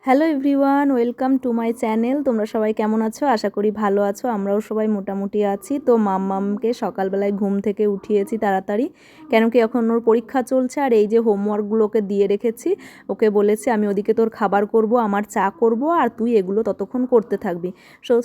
Hello everyone, welcome to my channel. তোমরা সবাই কেমন আছো? আশা করি ভালো আছো। আমরাও সবাই মোটামুটি আছি। তো মাম্মামকে সকালবেলায় ঘুম থেকে উঠিয়েছি তাড়াতাড়ি, কেন কি এখন ওর পরীক্ষা চলছে। আর এই যে হোমওয়ার্কগুলোকে দিয়ে রেখেছি, ওকে বলেছি আমি ওদিকে তোর খাবার করব, আমার চা করব, আর তুই এগুলো ততক্ষণ করতে থাকবি।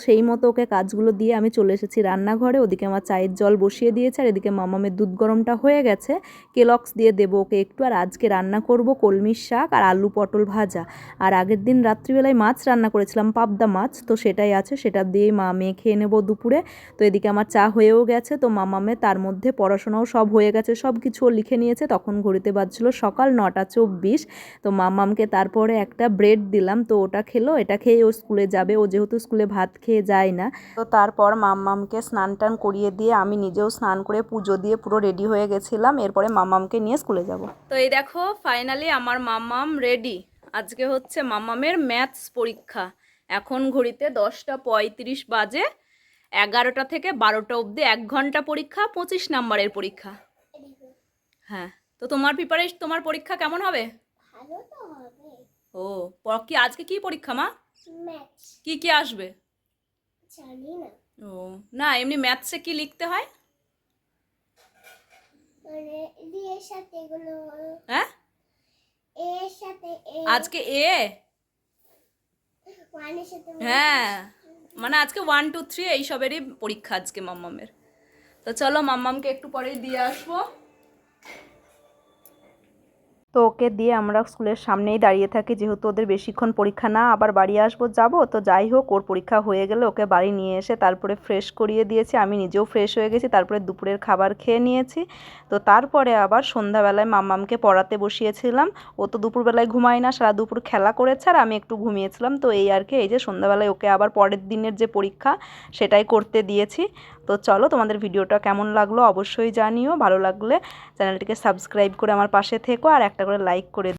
সেই মতো ওকে কাজগুলো দিয়ে আমি চলে এসেছি রান্নাঘরে। ওদিকে আমার চায়ের জল বসিয়ে দিয়েছে, আর এদিকে মাম্মামের দুধ গরমটা হয়ে গেছে। কেলক্স দিয়ে দেবো ওকে একটু। আর আজকে রান্না করব কলমির শাক আর আলু পটল ভাজা। আর আগের দিন রাত্রিবেলায় মাছ রান্না করেছিলাম, পাবদা মাছ, তো সেটাই আছে, সেটা দিয়েই মেয়ে খেয়ে নেবো দুপুরে। তো এদিকে আমার চা হয়েও গেছে। তো মামামে তার মধ্যে পড়াশোনাও সব হয়ে গেছে, সব কিছু লিখে নিয়েছে। তখন ঘড়িতে বাজছিল সকাল 9:24। তো মামামকে তারপরে একটা ব্রেড দিলাম, তো ওটা খেলো। এটা খেয়ে ও স্কুলে যাবে, ও যেহেতু স্কুলে ভাত খেয়ে যায় না। তো তারপর মাম্মামকে স্নান টান করিয়ে দিয়ে আমি নিজেও স্নান করে পুজো দিয়ে পুরো রেডি হয়ে গেছিলাম। এরপরে মাম্মামকে নিয়ে স্কুলে যাব। তো এই দেখো, ফাইনালি আমার মাম্মাম রেডি। আজকে হচ্ছে মাম্মামের ম্যাথস পরীক্ষা। এখন ঘড়িতে 10:35 বাজে। 11টা থেকে 12টা অবধি 1 ঘন্টা পরীক্ষা, 25 নাম্বারের পরীক্ষা। হ্যাঁ, তো তোমার পরীক্ষা কেমন হবে? ও, কি আজকে কি পরীক্ষা মা? কি কি আসবে? ও না, এমনি ম্যাথসে কি লিখতে হয়? হ্যাঁ, আজকে হ্যাঁ, মানে আজকে 1 2 3 এইসবেরই পরীক্ষা আজকে মাম্মামের। তো চলো মাম্মামকে একটু পরেই দিয়ে আসবো। তো ওকে দিয়ে আমরা স্কুলের সামনেই দাঁড়িয়ে থাকি, যেহেতু ওদের বেশিক্ষণ পরীক্ষা না, আবার বাড়ি আসবো যাব। তো যাই হোক, ওর পরীক্ষা হয়ে গেলে ওকে বাড়ি নিয়ে এসে তারপরে ফ্রেশ করিয়ে দিয়েছি। আমি নিজেও ফ্রেশ হয়ে গেছি, তারপরে দুপুরের খাবার খেয়ে নিয়েছি। তো তারপরে আবার সন্ধ্যাবেলায় মাম্মামকে পড়াতে বসিয়েছিলাম। ও তো দুপুরবেলায় ঘুমায় না, সারা দুপুর খেলা করেছে, আর আমি একটু ঘুমিয়েছিলাম। তো এই আর কি, এই যে সন্ধ্যাবেলায় ওকে আবার পরের দিনের যে পরীক্ষা সেটাই করতে দিয়েছি। তো চলো, তোমাদের ভিডিওটা কেমন লাগলো অবশ্যই জানিও। ভালো লাগলে চ্যানেলটিকে সাবস্ক্রাইব করে আমার পাশে থেকো, আর একটা করে লাইক করে